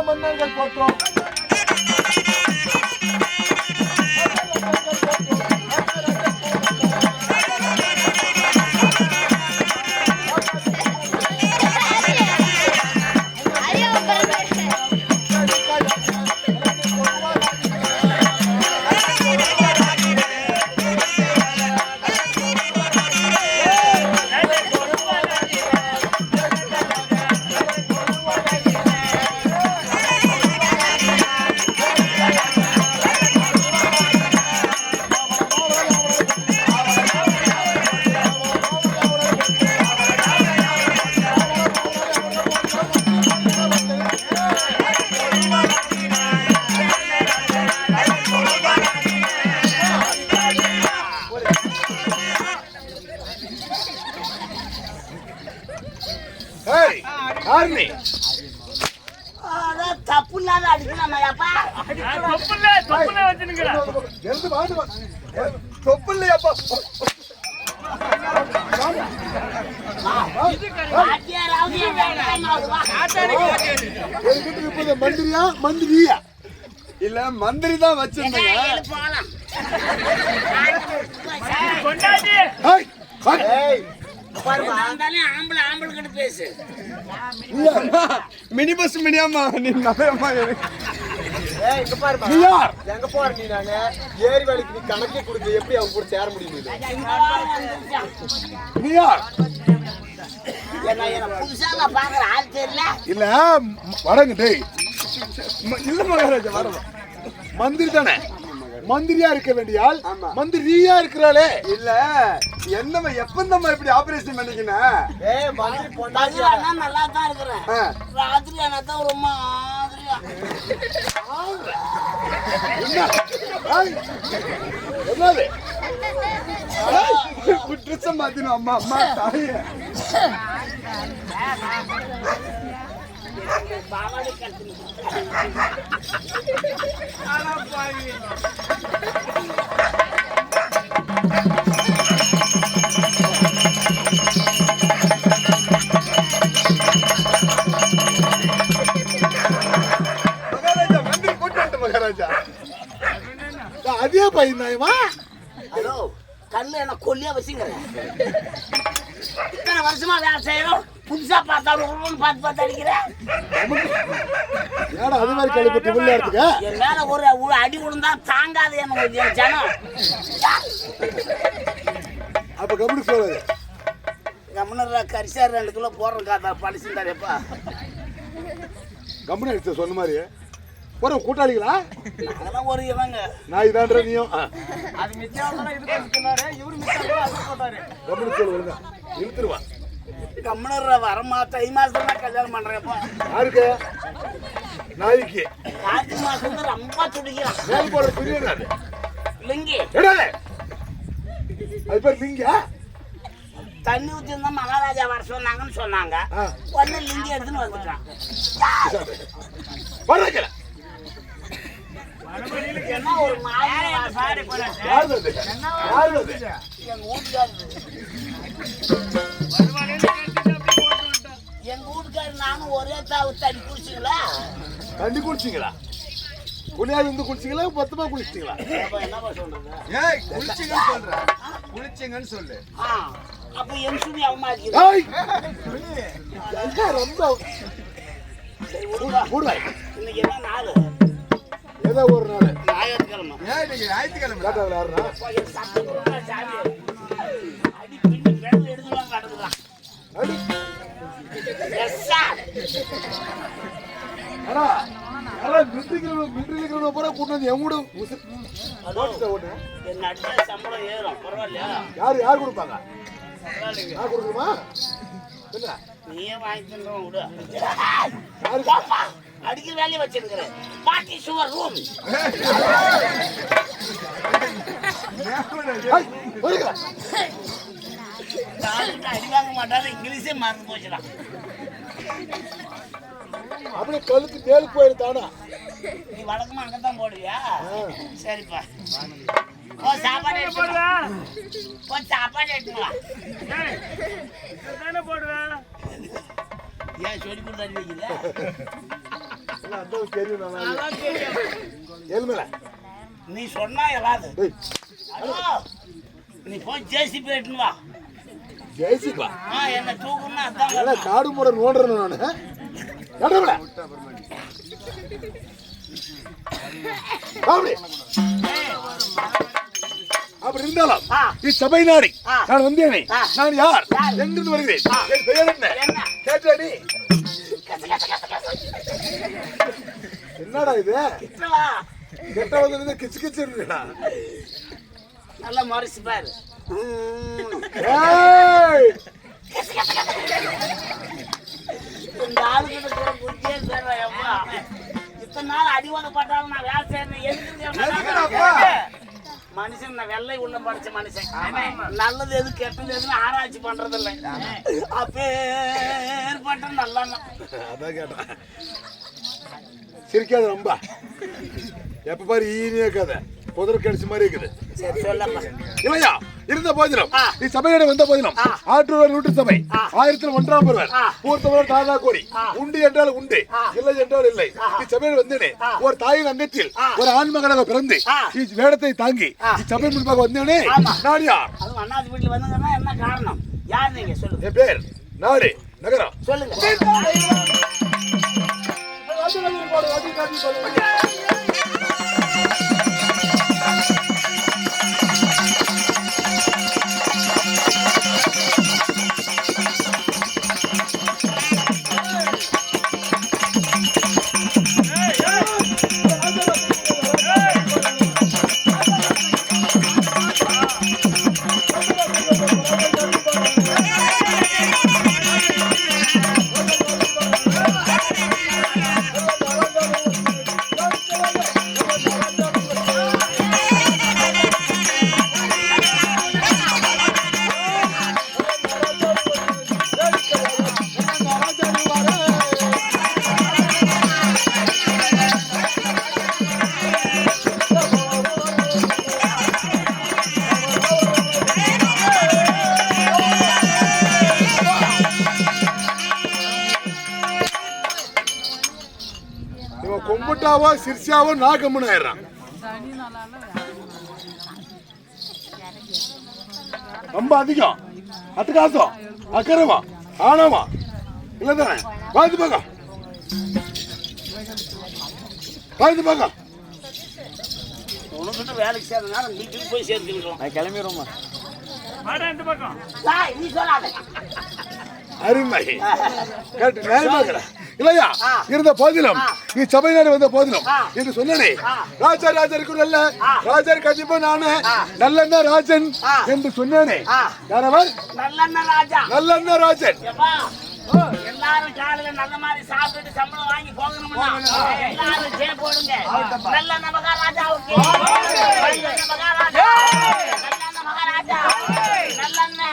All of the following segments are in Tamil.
மன்னர்கள் போற்றோம். தப்புலாத அடிக்கலாமாப்பா? தொப்புலையாப்பா மந்திரியா மந்திரியா இல்ல மந்திரி தான் வச்சிருந்தீங்க. மினி பஸ் மினியாமா நீ நகையம்மா எங்க போற நீ நாங்க ஏரி வேலைக்கு நீ கணக்கே கொடுத்து எப்படி அவங்க கூட சேர முடியும்? இல்ல வரங்க டேய் இல்ல மகாராஜா வர மந்திரி தானே மந்திரியா இருக்க வேண்டியால் மந்திரியா இருக்கிறாளே இல்ல என்னமா எப்பந்தம்மா இப்படி ஆபரேஷன் பண்ணிக்கினா? நல்லா தான் இருக்கிறேன். ராத்திரி ஆனாதான் ஒரு மாதிரியா என்னது குற்றச்சம் மாத்தினோம் அம்மா அம்மா தாயே பாவாடை கட்டு மகாராஜா அதே பையன்தாயமா? ஹலோ கல்லு என்ன கொல்லியா வச்சுங்கிறேன். இத்தனை வருஷமா வேலை செய்யறோம். புதுசா பார்த்தாலும் பார்த்து அடிக்கிறேன். அது மாதிரி கழிப்பட்டு உள்ள எடுத்துக்க. என் மேல ஒரு அடி விழுந்தா தாங்காது எனக்கு ஜனம். அப்ப கபடி சொல்லுது கம்முன்னு கரிசார் 2 கிலோ போடுறோம் காத்தா படிச்சுட்டாரேப்பா. கம்பெனி அடிச்ச சொன்ன மாதிரி ஒரு கூட்டாளிகளா அதெல்லாம் ஒரு இவங்க நான் இதான்ற நீயும் அது மிச்சம் இது சொன்னாரு இவரு மிச்சம் அது போட்டாரு. கம்பெனி சொல்ல ஒழுங்கா இழுத்துருவா. கம்முன்னு வரமா தை மாசத்துல கல்யாணம் பண்றேன்ப்பா. யாருக்கு? நாய்க்கு. கார்த்திகை மாசம் ரொம்ப துடிக்கிறான். மேல் போட புரியாது லிங்கி அது பேர் லிங்கா? தண்ணி ஊற்றி இருந்தா மகாராஜா வர சொன்னாங்கன்னு சொன்னாங்க. ஒன்னு லிங்கி எடுத்துன்னு வந்துட்டான். என்ன ஒரு எங்க வீட்டுக்காரு நானும் ஒரே தாவு தண்ணி குடிச்சிங்களா? தண்ணி குடிச்சிங்களா? குளியாது இருந்து குளிச்சிங்களா? மொத்தமா குளிச்சிங்களா? என்னப்பா சொல்றது? குளிச்சிங்கன்னு சொல்றேன். குளிச்சிங்கன்னு சொல்லு. அப்ப எம்சுமி அவமா ரொம்ப இன்னைக்கு என்ன நாள்? ஏதோ ஒரு நாள் ஞாயிற்றுக்கிழமை. ஞாயிற்றுக்கிழமை அடி பின்னி பேர் எடுத்துலாம் காட்டுதான். சம்பளம் ஏறும் பரவாயில்லையா? யார் கொடுப்பாங்க? நீயே வாங்கி தந்துடும் விடு. அடிக்கிற வேலையை வச்சிருக்கிறேன். பாட்டி சுவர் ரூம். அடி வாங்க மாட்டாரு, இங்கிலீஷே மறந்து போச்சுடா. அப்படியே கழுத்து மேலு போயிருந்தானா? நீ வழக்கமா அங்கதான் போடுவியா? சரிப்பா. சாப்பாடு எடுத்துவா. சாப்பாடு எடுத்துவா. போடுவேன். ஏன் சொல்லி கொடுத்து அடி வைக்கிற? நீ சொன்னா எல்லாது. நீ போய் ஜேசிபி எடுத்துன்னு வா. ஜெயிச்சுப்பா என்ன தூக்குன்னா அதான் காடு மூட நோண்டுறேன் நானு. அப்படி இருந்தாலும் இச்சபை நாடி நான் வந்தேனே. நான் யார், எங்கிருந்து வருகிறேன், என் பெயர் என்ன கேட்டாடி? என்னடா இது? கெட்ட வந்து கிச்சு கிச்சு இருக்குடா. நல்லா மறைச்சு பாரு. இந்த ஆளுகிட்ட புத்தியே சேர்றா. இத்தனை நாள் அடிவாதப்பட்டாலும் நான் வேலை செய்யறேன். மனுஷன் நான் வெள்ளை உள்ள படிச்ச மனுஷன். நல்லது எது கெட்டது எதுன்னு ஆராய்ச்சி பண்றது இல்லை. அப்பேற்பட்ட நல்லா அதான் கேட்டேன். சிரிக்காத ரொம்ப. எப்ப பாரு ஈனியே கதை புதர் கடிச்ச மாதிரி இருக்குது. இல்லையா? இருந்த போதிலும் இச்சபையிட வந்த போதிலும் ஆற்றூர் நூற்று சபை 1001ஆம் ஒருவர் பூர்த்தவர் தாதா கோரி உண்டு என்றால் உண்டு, இல்லை என்றால் இல்லை. இச்சபையில் வந்தேனே ஒரு தாயின் அங்கத்தில் ஒரு ஆண்மகனாக பிறந்து வேடத்தை தாங்கி இச்சபை முன்பாக வந்தேனே. நான் யார்? அண்ணாச்சி வீட்டுல வந்ததுன்னா என்ன காரணம்? யார் நீங்க சொல்லுங்க. என் பேர், நாடு, நகரம் சொல்லுங்க. கொம்புட்டாவோ சிரிச்சாவோ நான் கம்முன்னு ஆயிடுறான். ரொம்ப அதிகம் அட்டகாசம் அக்கறவா ஆனவா இல்ல தானே? வாழ்த்து பார்க்க வாழ்த்து பார்க்க உனக்கிட்ட வேலைக்கு சேர்ந்தனால வீட்டுக்கு போய் சேர்த்துருக்கோம். கிளம்பிடுவோமா? இந்த பக்கம் நீ சொல்லாத. அருமை கேட்டு நியாயமாக்கல இல்லையா? இருந்த போதிலும் நீ சபை நாடு வந்த போதிலும் என்று சொன்னனே, ராஜா ராஜா இருக்கும் நல்ல ராஜா கண்டிப்பா நானு நல்லண்ணா ராஜன் என்று சொன்னேனே. யாரவர்? நல்லண்ணா ராஜா. நல்லண்ணா ராஜன். எல்லாரும் காலையில நல்ல மாதிரி சாப்பிட்டு சம்பளம் வாங்கி போகணும்னா எல்லாரும் ஜெய போடுங்க. நல்லண்ணா மகாராஜாவுக்கு நல்லண்ணா மகாராஜா நல்லண்ணா மகாராஜா நல்லண்ணா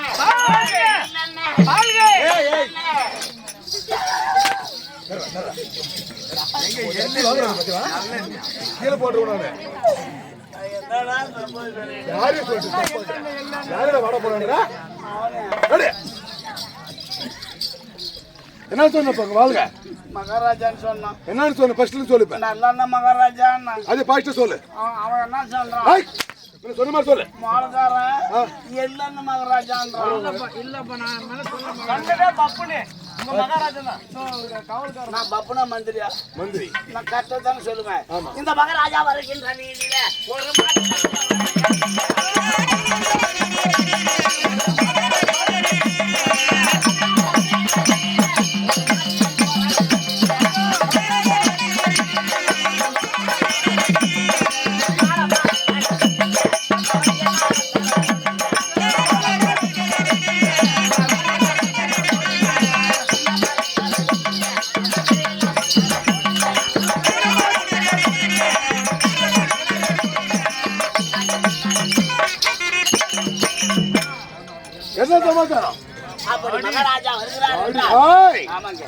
நல்லண்ணா கீழே போட்டு யாரையும் சொல்லிட்டு யாரோட வட போறாங்க? என்ன சொன்ன வாழ்க மகாராஜான்னு சொன்னான். என்னன்னு சொன்ன ஃபர்ஸ்ட்ல சொல்லுப்ப. நல்லண்ணா மகாராஜா. அது ஃபர்ஸ்ட் சொல்லு. அவன் என்ன சொல்றான்? சொன்ன மாதிரி சொல்லு. மாலதாரன் எல்லண்ணா மகாராஜான்றான். இல்லப்பா நான் மேல சொல்ல மாட்டேன். பப்புனே உங்க மகாராஜா தான். காவல்காரன். நான் பப்புனா மந்திரியா? மந்திரி. நான் கரெக்டா தான சொல்லுவேன். இந்த மகாராஜா வருகின்ற நீதியில ஒரு என்ன சமாச்சாரம்? அப்படி மகாராஜா வருகிறார் என்றால், ஆய். ஆமாங்க,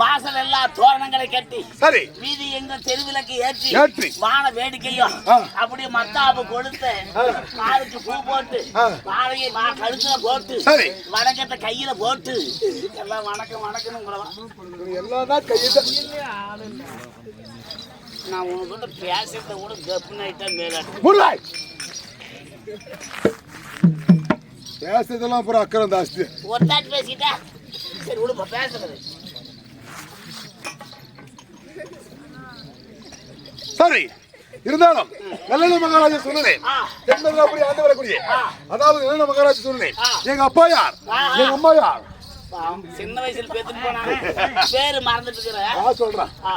வாசல் எல்லாம் தோரணங்களை கட்டி சரி வீதி எங்க தெருவிளக்கு ஏற்றி ஏற்றி. வான வேடிக்கையும் ஆ. அப்படியே மத்தாப்பு கொடுத்து காலுக்கு பூ போட்டு ஆ. மாலையை கழுத்துல போட்டு சரி. வணக்கத்தை கையில போட்டு எல்லாம் வணக்கம் வணக்கணும் எல்லாம் தான் கையிட்ட. நான் உனக்கிட்ட பேசுறத கூட கப்பு நைட்டா மேலாட்டு முருகாய் பேசுறதெல்லாம் அப்புறம் அக்கறம் ஜாஸ்தி. ஒரு தாட்டி பேசிக்கிட்டா சரி விடுப்பா பேசுறது. சரி இருந்தாலும் நல்ல மகாராஜா சொன்னேன் ஆ. என்பது அப்படி ஆண்டு வரக்கூடிய அதாவது நல்ல மகாராஜா சொன்னேன். ஆ. எங்க அப்பா யார், எங்க அம்மா யார்? பாவம், சின்ன வயசுல பேத்துட்டு போனாங்க பேரு மறந்துட்டு இருக்கிறேன். நான் சொல்றேன். ஆ.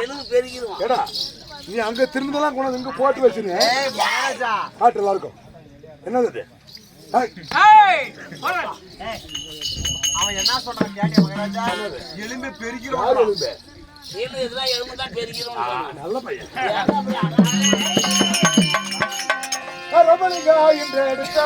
எலும்பு பெருகிடுவான். ஏடா நீ அங்க திருந்தெல்லாம் கொண்டு வந்து இங்க போட்டு வச்சுன்னு காட்டு எல்லாருக்கும் என்னது இது? ஏய், அவன் என்ன சொல்றான் கேட்டியா மகாராஜா? எலும்பே பெருகிறோம். யார் எலும்பு? எலும்பு இதெல்லாம் எலும்பு தான் பெருகிடும். நல்ல பையன். ரமணிகா என்று எடுத்த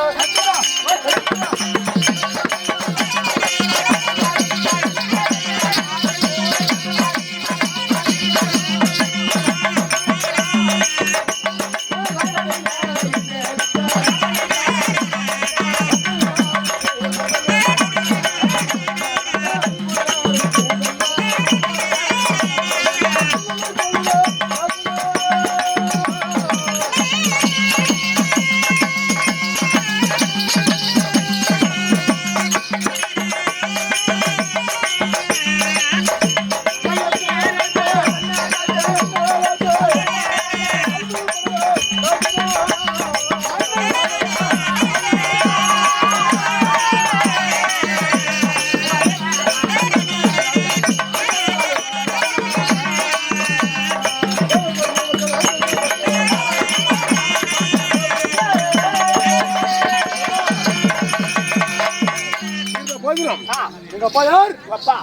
எங்க அப்பா யார்? அப்பா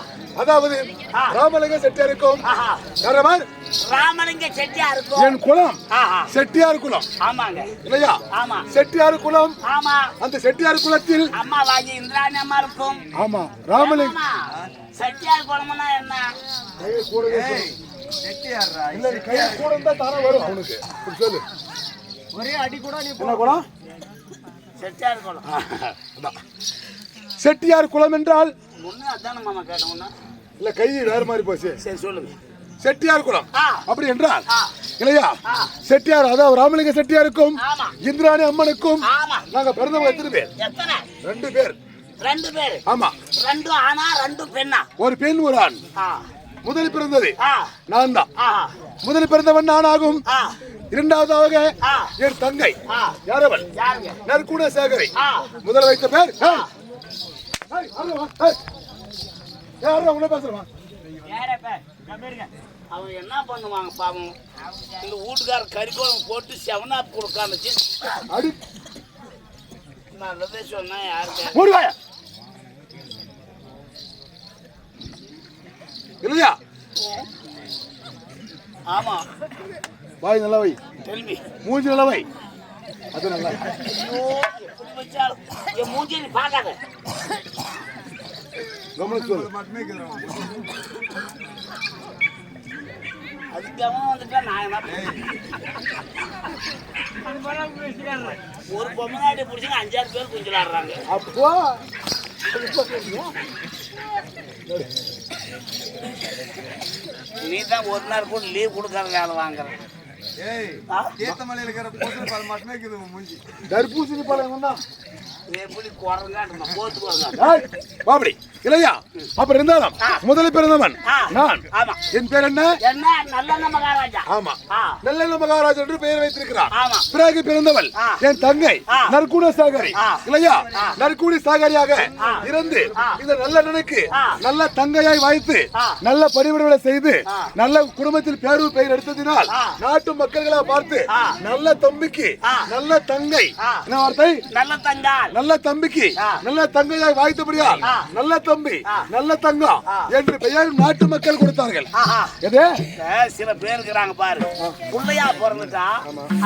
அதாவது ராமலிங்க செட்டியாருக்கும் ஆஹா. யாரவர்? ராமலிங்க செட்டியாருக்கும் என் குலம் ஆஹா. செட்டியார் குலம் ஆமாங்க. இல்லையா? ஆமா. செட்டியார் குலம். ஆமா. அந்த செட்டியார் குலத்தில் அம்மா வாங்கி இந்திராணி அம்மா இருக்கும். ஆமா ராமலிங்க ஆமா. செட்டியார் குளம்னா என்ன? கை கூடவே சொல்லு. செட்டியாரா? இல்ல நீ கை கூட இருந்தா தானே வரும் அவனுக்கு. இப்படி சொல்லு. ஒரே அடி கூட நீ என்ன குலம்? செட்டியார் குளம். அதான். செட்டியார் குலம் என்றால் முன்ன அதான மாமா கேட்டோம் முன்ன. இல்ல கை வேற மாதிரி போச்சு. சரி சொல்லுங்க. செட்டியார் குலம் ஆ. அப்படி என்றால் ஆ. இல்லையா? ஆ. செட்டியார் அதாவது ராமலிங்க செட்டியாருக்கும் ஆமா. இந்திராணி அம்மனுக்கும் ஆமா. நாங்க பிறந்தவங்க எத்தனை பேர்? எத்தனை? 2 பேர். 2 பேரு. ஆமா. 2 ஆனா 2 பெண்ணா? ஒரு பெண் ஒரு ஆண். ஆ. முதலில் பிறந்தது ஆ. நான் தான். ஆஹா. முதலில் பிறந்தவன் நானாகும். ஆ. இரண்டாவதாக ஆ. என் தங்கை ஆ. யாரவள்? யாருங்க? நற்குண சேகரை. ஆ. முதல் வைத்த பேர் யாரும் உள்ள பேசுறமா? வேற பேர். அவங்க என்ன பண்ணுவாங்க பாவம், இந்த வீட்டுக்கார கறிக்குழம்பு போட்டு 7 கொடுக்காந்துச்சு. அடி நல்லதே சொன்னா யாருக்கு மூடுவாயா இல்லையா? ஆமா. வாய் நல்லா வை, தெல்வி மூஞ்சி நல்லா வை. அது நல்லா ஐயோ, எப்படி வச்சாலும் என் மூஞ்சி நீ பார்க்காத. கவனிச்சு சொல்லு. அதுக்கு அவன் வந்துட்டா நான் என்ன பண்ணுவேன்? ஒரு பொம்மநாட்டி பிடிச்சிங்க 5-6 பேர் குஞ்சலாடுறாங்க. அப்போ நீ தான் ஒரு நாள் கூட லீவ் கொடுக்காத வேலை வாங்குற. தீர்த்தமலையில இருக்கிற பூசணி பழம் மட்டுமே இருக்குது மூஞ்சி. தர்பூசணி பழம் தான் எப்படி குறங்க போத்து குறங்க. பாப்படி இல்லையா? அப்புறம் இருந்தாலும் முதலில் பிறந்தவன் நான். ஆமா. என் பேர் என்ன? என்ன? நல்ல மகாராஜா. ஆமா. ஆ. நல்ல மகாராஜா என்று பெயர் வைத்திருக்கிறார். ஆமா. பிறகு பிறந்தவள் என் தங்கை நற்குண சாகரி இல்லையா? நற்குடி சாகரியாக இருந்து இந்த நல்ல நினைக்கு நல்ல தங்கையாய் வாய்த்து நல்ல பணிவிடைகளை செய்து நல்ல குடும்பத்தில் பெயர் எடுத்ததினால் நாட்டு மக்கள்களா பார்த்து நல்ல தம்பிக்கு நல்ல தங்கை என்ன வார்த்தை? நல்ல தங்கால் நல்ல தம்பிக்கு நல்ல தங்கையாய் வாய்த்தபடியால் நல்ல தம்பி நல்ல தங்கம் என்று பெயர் நாட்டு மக்கள் கொடுத்தார்கள். எது சில பேர் இருக்கிறாங்க பாரு, புள்ளையா பிறந்துட்டா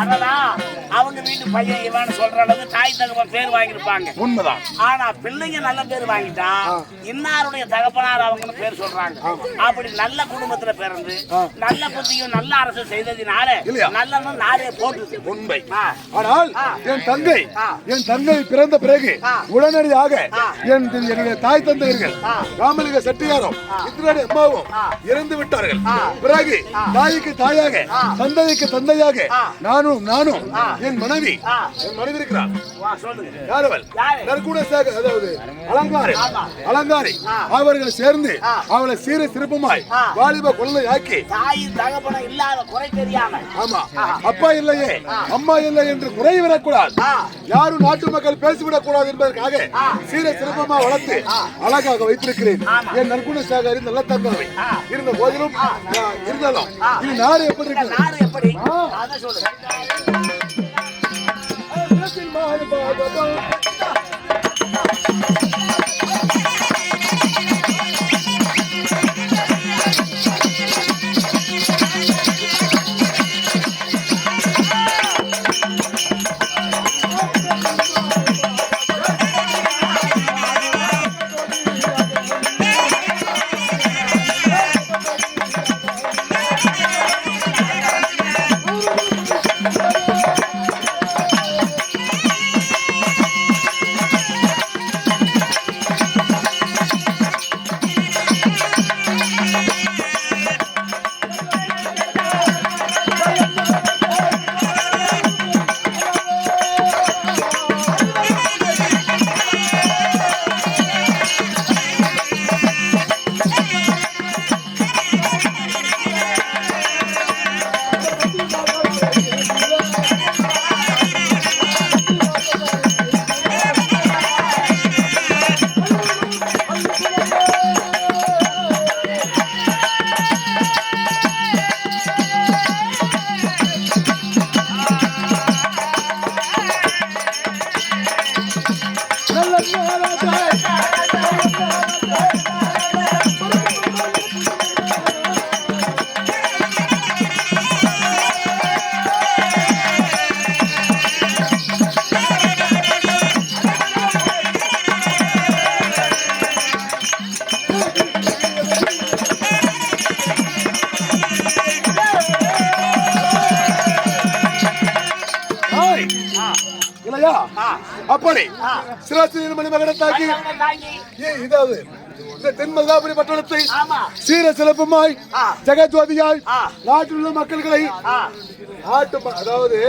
அதெல்லாம் அவங்க வீட்டு பையன் இவன்னு சொல்ற அளவுக்கு தாய் தகப்பன் பேர் வாங்கியிருப்பாங்க. உண்மைதான். ஆனா பிள்ளைங்க நல்ல பேர் வாங்கிட்டா இன்னாருடைய தகப்பனார் அவங்க பேர் சொல்றாங்க. அப்படி நல்ல குடும்பத்துல பிறந்து நல்ல புத்தியும் நல்ல அரசு செய்ததினால நல்ல நாரே போட்டு உண்மை. ஆனால் என் தங்கை பிறந்த பிறகு உடனடியாக என்னுடைய தாய் தந்தையர்கள் ராமலிங்க செட்டியாரும் இத்திரடி அம்மாவும் இறந்து விட்டார்கள். பிறகு தாய்க்கு தாயாக தந்தைக்கு தந்தையாக நானும் என் மனைவி இருக்கிறார். யாரவள் நற்குண சேகர், அதாவது அலங்காரி அவர்கள் சேர்ந்து அவளை சீர சிறப்புமாய் வாலிப கொள்ளையாக்கி தாயின் தகப்பன இல்லாத குறை தெரியாம, ஆமா அப்பா இல்லையே அம்மா இல்லை என்று குறை விடக்கூடாது, யாரும் நாட்டு மக்கள் பேசிவிடக் கூடாது என்பதற்காக சீர சிறப்பமா வளர்த்து அழகாக வைத்திருக்கிறேன். என் நற்குண சேகரி நல்ல தங்கவை இருந்த போதிலும் இருந்தாலும் இது நாடு எப்படி இருக்கு? நாடு எப்படி அத சொல்லு. அப்படி சிராசிரியர் மணிமகனை தாக்கி இதாவது தென்மல்லாபுரி பட்டணத்தை சீர சிறப்புமாய் ஜெகஜோதியாய் நாட்டில் உள்ள மக்கள்களை அதாவது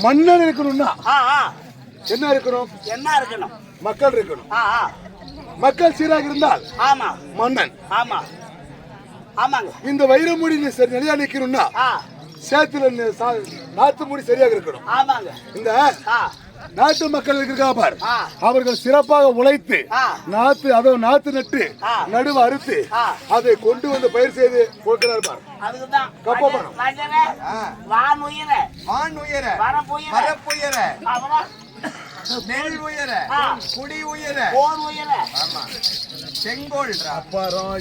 மன்னன் இருக்கணும்னா என்ன இருக்கணும்? மக்கள் இருக்கணும். மக்கள் சீராக இருந்தால் மன்னன். இந்த வைரமுடி நிலையா நிக்கணும்னா சேத்துல நாத்து முடி சரியாக இருக்கணும். இந்த நாட்டு மக்கள் இருக்கிறா பார், அவர்கள் சிறப்பாக உழைத்து நாத்து நட்டு நடுவு அறுத்து அதை கொண்டு வந்து பயிர் செய்து கொடுக்கிறார் பார். கப்பப்பணம் நெல் உயர குடி உயர செங்கோல் அப்புறம்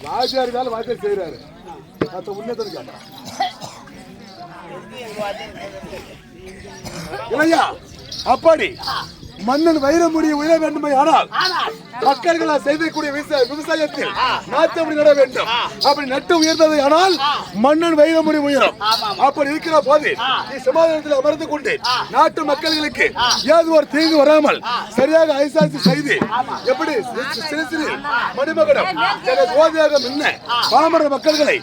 வாஜியார் வேலை வாஜியார் செய்யறாரு. இல்லையா? அப்படி மன்னன் வைரமுடியை உயர வேண்டுமே ஆனால் மக்கள்களால் செய்யக்கூடிய விவசாயத்தில் நாற்றப்படி நட வேண்டும். அப்படி நட்டு உயர்ந்தது ஆனால் மன்னன் வைரமுடி உயரும். அப்படி இருக்கிற போது சமாதானத்தில் அமர்ந்து கொண்டு நாட்டு மக்களுக்கு ஏதோ ஒரு தீங்கு வராமல் சரியாக ஐசாசி செய்து எப்படி சிறு மணிமகனம் ஜெகஜோதியாக நின்ன பாமர மக்கள்களை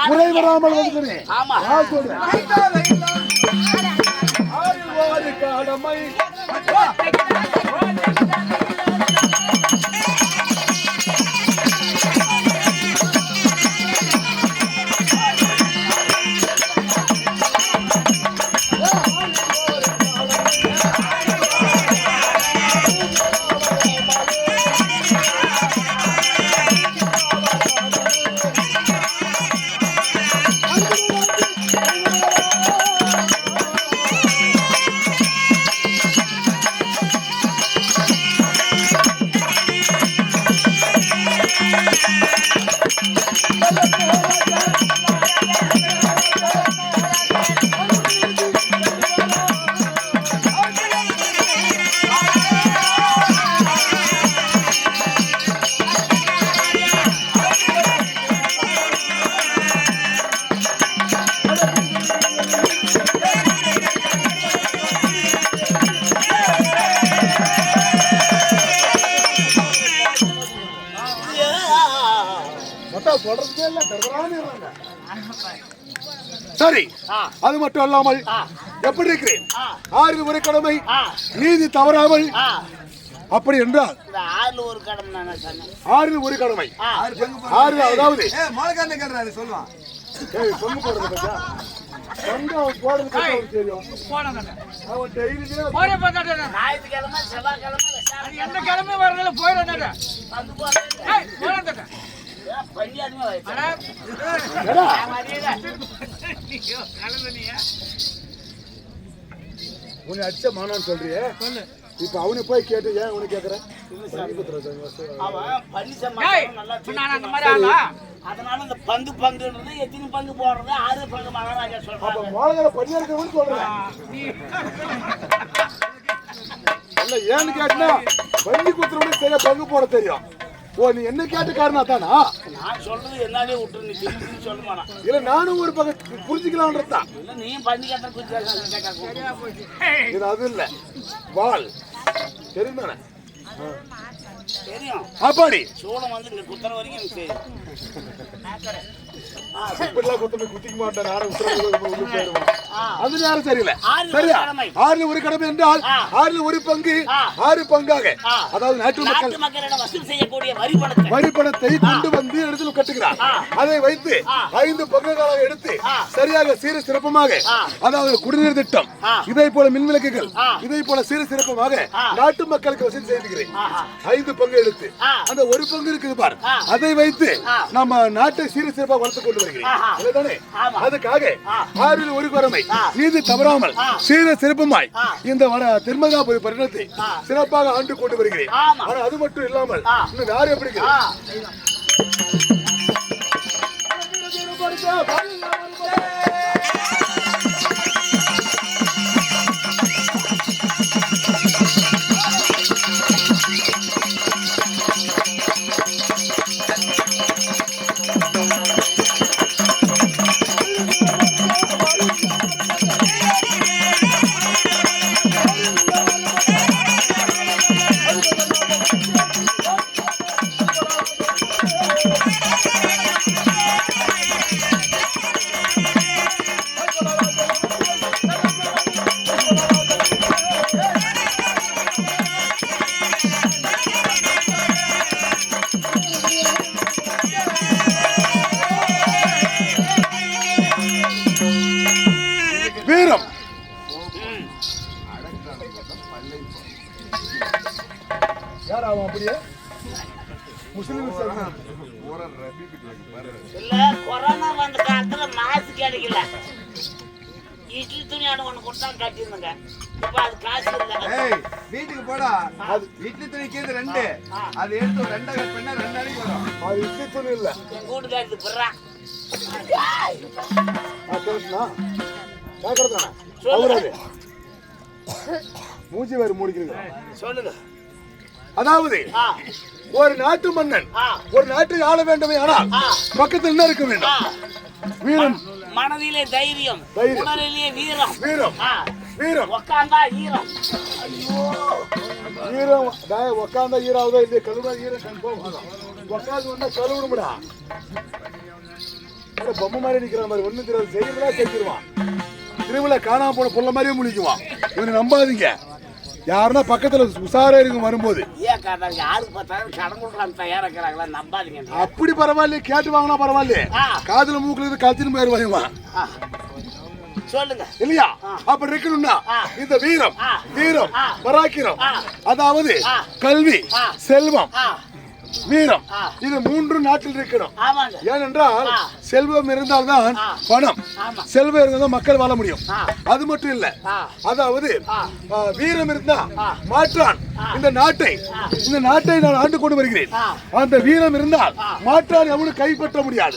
குறை வராமல் வந்து கடமை சொல்றதே இல்ல தரதரானே இருக்காங்க. சரி, அது மட்டும் அல்லாமல் எப்படி இருக்கிறேன்? ஆறில் ஒரு கடமை, நீதி தவறாமல். அப்படி என்றால் ஆறில் ஒரு கடமை, ஆறில் ஒரு கடமை, ஆறு அதாவது சொல்லுவான் பொங்கு போடுறது பத்தியா? பொங்கு அவன் போடுறது பத்தி அவனுக்கு தெரியும். அவன் டெய்லியே ஞாயிற்றுக்கிழமை செவ்வாய்க்கிழமை எந்த கிழமை வரல போயிடாத பங்கு போடுறது பஞ்சாயத்துமே உன்னை அடிச்ச மானான்னு சொல்றியே, இப்ப அவனை போய் கேட்டு ஏன் உனக்கு கேக்குறேன்? அதனால இந்த பங்கு பங்குன்றது எத்தனை பங்கு போடுறது, 6 பங்கு மகாராஜா சொல்றாங்க. மோளகால பண்ணியா இருக்கவன்னு சொல்றேன். இல்ல ஏன்னு கேட்டா வண்டி குத்துறவனுக்கு சரியா பங்கு போட தெரியும். ஓ, நீ என்ன கேட்ட காரணம் தானா? நான் சொல்றது என்னாலே விட்டுரு, நீ திருப்பி சொல்லுமாண்ணா. இல்ல நானும் ஒரு பக்கம் புரிஞ்சுக்கலாம்ன்றதான். இல்ல நீயும் பண்ணி கேட்ட இது அது இல்ல வால் தெரியும் தானே? தெரியும். அப்பாடி சூளம் வந்து இங்க குத்துற வரைக்கும் எனக்கு தெரியும். இப்படிலாம் குத்தமே குத்திக்க மாட்டேன். யாரும் போயிடுவான். அது நேரம் சரியில்லை. சரியா? ஆறில் ஒரு கடமை என்றால் ஆறில் ஒரு பங்கு, 6 பங்காக, அதாவது நாட்டு மக்களிடம் வசூல் செய்யக்கூடிய வரி பணத்தை கொண்டு வந்து இடத்துல கட்டுகிறார். அதை வைத்து 5 பங்குகளாக எடுத்து சரியாக சீர சிறப்பமாக, அதாவது குடிநீர் திட்டம், இதே போல மின்விளக்குகள், இதே போல சீர சிறப்பமாக நாட்டு மக்களுக்கு வசூல் செய்துகிறேன். 5 பங்கு எடுத்து அந்த ஒரு பங்கு இருக்குது பாரு, அதை வைத்து நம்ம நாட்டை சீர சிறப்பாக வளர்த்து கொண்டு வருகிறேன். அதுக்காக ஆறில் ஒரு கடமை, நீதி தவறாமல் சீர சிறப்புமாய் இந்த திருமகாபுரி பரிணத்தை சிறப்பாக ஆண்டு கொண்டு வருகிறேன். ஆனா அது மட்டும் இல்லாமல் இன்னும் யாரு எப்படி வீரம் யார் ஆகும்? அப்படியே முஸ்லிம் இல்ல கொரோனா வந்த காலத்துல மாசு கிடைக்கல, இட்லி துணி ஒண்ணு கொடுத்தா கட்டிருந்தங்க. இப்ப அது காசு இல்ல. வீட்டுக்கு போடா, இட்லி துணி கீழே 2 அது எடுத்து 2 கட் பண்ணா 2 நாளைக்கு வரும். அது இட்லி துணி இல்ல, என் கூட்டுக்காரத்து பிறா மூஞ்சி வேறு மூடிக்கிறீங்க. சொல்லுங்க. அதாவது ஒரு நாட்டு மன்னன் ஒரு நாட்டை ஆள வேண்டுமே, ஆனால் பக்கத்தில் என்ன இருக்க வேண்டும்? வீரம், மனதிலே தைரியம், உடலிலே வீரம், வீரம், வீரம், உக்காந்தா ஈரம். ஈரம் உக்காந்தா ஈராவதோ இல்லையா? கழுவுனா ஈரம் கன்ஃபார்ம். உக்காந்து வந்தா கழுவுடும்டா. பொம்மை மாதிரி நிக்கிற மாதிரி ஒண்ணு தெரியாது, செய்யறதா செஞ்சிருவான். திருவிழா காணாம போன பொருள் மாதிரியே முழிக்குவான். இவனை நம்பாதீங்க. யாருன்னா பக்கத்துல உசாரா இருக்கும் வரும்போது அப்படி பரவாயில்ல, கேட்டு வாங்கினா பரவாயில்ல, காதுல மூக்குல இருந்து கழுத்தின்னு போயிரு வாங்குவான். சொல்லுங்க இல்லையா? அப்படி இருக்கணும்னா இந்த வீரம், வீரம், பராக்கிரம், அதாவது கல்வி, செல்வம், வீரம், இது 3 நாட்டில் இருக்கணும். ஏனென்றால் செல்வம் இருந்தால்தான் பணம், செல்வம் இருந்தால் மக்கள் வாழ முடியும். அது மட்டும் இல்ல, அதாவது வீரம் இருந்தா மாற்றான் இந்த நாட்டை நான் ஆண்டு கொண்டு வருகிறேன். அந்த வீரம் இருந்தால் மாற்றான் எவனும் கைப்பற்ற முடியாது.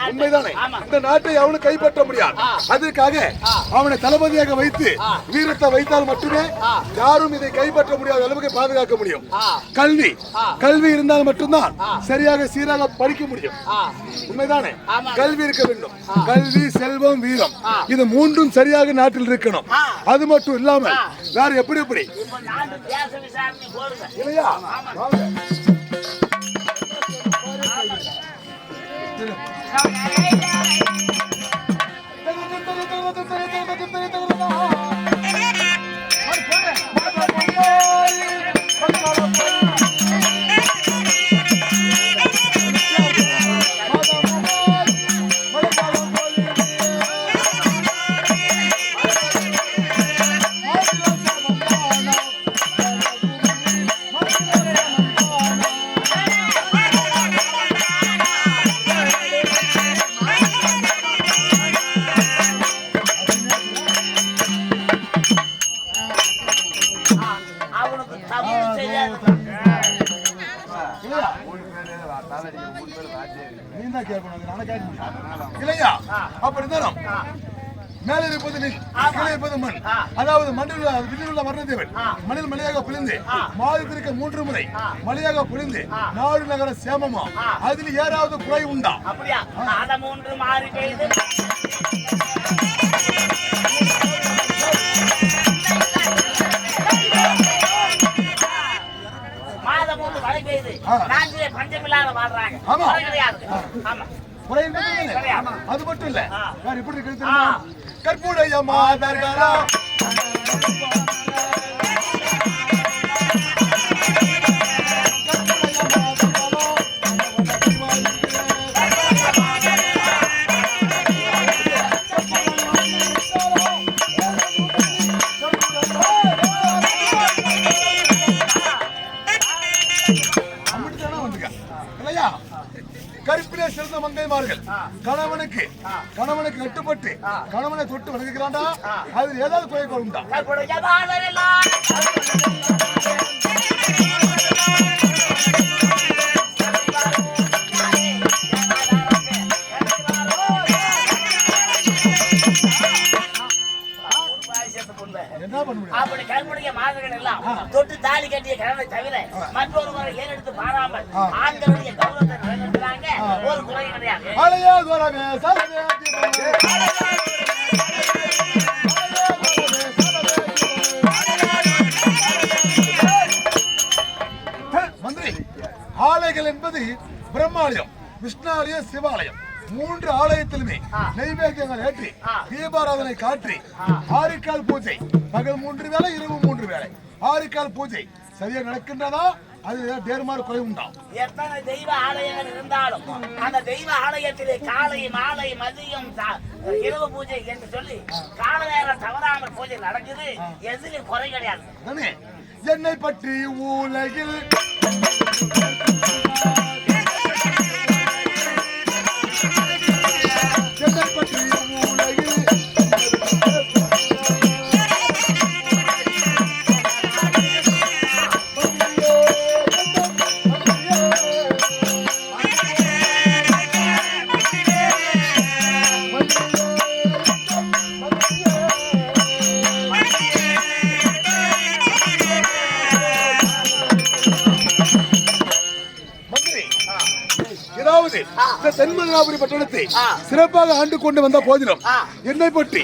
உண்மைதானே? இந்த நாட்டை எவனும் கைப்பற்ற முடியாது. அதற்காக அவனை தளபதியாக வைத்து வீரத்தை வைத்தால் மட்டுமே யாரும் இதை கைப்பற்ற முடியாத அளவுக்கு பாதுகாக்க முடியும். கல்வி, கல்வி இருந்தால் மட்டும்தான் சரியாக சீராக படிக்க முடியும். உண்மைதானே? கல்வி இருக்க வேண்டும். கல்வி, செல்வம், வீரம், இது 3ம் சரியாக நாட்டில் இருக்கணும். அது மட்டும் இல்லாமல் வேற எப்படி எப்படி இல்லையா? அவனுக்கு தமிழ் தெரியாது. இல்லையா அப்படி இருந்தாலும் மேல இருப்பது நெல், கீழே இருப்பது மண். அதாவது மண்ணில் விண்ணிலுள்ள வர்ணதேவன் மண்ணில் மலையாக பிழிந்து மாதத்திற்கு 3 முறை மலையாக பிழிந்து நாடு நகர சேமமா அதில் ஏதாவது குறை உண்டா? அப்படியா? மாதம் 3 மாறி பெய்து மாதம் 3 மழை பெய்யுது. நாங்களே பஞ்சமில்லாத வாழ்றாங்க. ஆமா. குறை கிடையாது. ஆமா. குறை என்பது இல்லை. அது மட்டும் இல்ல, வேற எப்படி இருக்கு தெரியுமா? கற்புடைய மாதர்களா கருப்பிலே சிறந்த மங்கைமார்கள் கணவனுக்கு கட்டுப்பட்டு கணவனை தொட்டு வணங்குகிறாண்டா, அதில் ஏதாவது குறைகள் உண்டா? என்ன பண்ண முடியும்? அப்படி கருப்புடைய மாதர்கள் எல்லாம் தொட்டு தாலி கட்டிய கணவனை தவிர மற்றொருவரை ஏறெடுத்து பாராமல் ஆண்களுடைய கௌரவத்தை நிலைநிறுத்துறாங்க. ஒரு குறை கிடையாது. அலையா கோரமே சலமே மந்திரி, ஆலயங்கள் என்பது பிரம்மாலயம், விஷ்ணாலயம், சிவாலயம் 3 ஆலயத்திலுமே நைவேத்தியங்கள் ஏற்றி தீபாராதனை காற்றி 6 கால் பூஜை, பகல் 3 வேளை இரவு 3 வேளை 6 கால் பூஜை சரியா நடக்கின்றதா? அது தேர்மாறு குறை உண்டா? எத்தனை தெய்வ ஆலயங்கள் இருந்தாலும் அந்த தெய்வ ஆலயத்திலே காலை மாலை மதியம் இரவு பூஜை என்று சொல்லி கால நேரம் தவறாமல் பூஜை நடக்குது. எதிலும் குறை கிடையாது. என்னை பற்றி உலகில் தென்மதுராபுரி பட்டணத்தை சிறப்பாக ஆண்டு கொண்டு வந்த போதிலும் என்னை பற்றி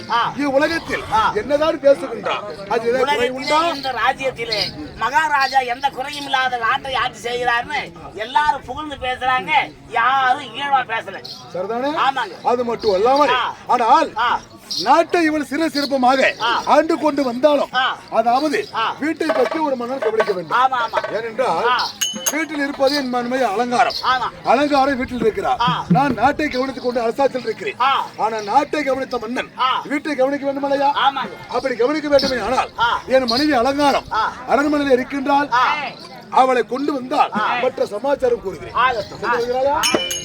உலகத்தில் என்னதான் பேசுகின்றார்? அது இந்த ராஜ்யத்திலே மகாராஜா எந்த குறையும் இல்லாத நாட்டை ஆட்சி செய்கிறார்னு எல்லாரும் புகழ்ந்து பேசுறாங்க. யாரும் ஈழவா பேசல. சரிதானே? ஆமாங்க. அது மட்டும் அல்லாமல் ஆனால் நாட்டை இவள் சிறப்பாக ஆண்டு கொண்டு வந்தாலும் அதாவது வீட்டை பற்றி ஒரு மன்னன் கவனிக்க வேண்டும். ஏனென்றால் வீட்டில் இருப்பது என் மன்மை அலங்காரம். அலங்காரம் வீட்டில் இருக்கிறார். நான் நாட்டை கவனித்துக் கொண்டு அரசாட்சியில் இருக்கிறேன். ஆனா நாட்டை கவனித்த மன்னன் வீட்டை கவனிக்க வேண்டும் இல்லையா? அப்படி கவனிக்க வேண்டுமே ஆனால் என் மனைவி அலங்காரம் அரண்மனையில் இருக்கின்றால் அவளை கொண்டு வந்தால் மற்ற சமாச்சாரம் கூறுகிறேன்.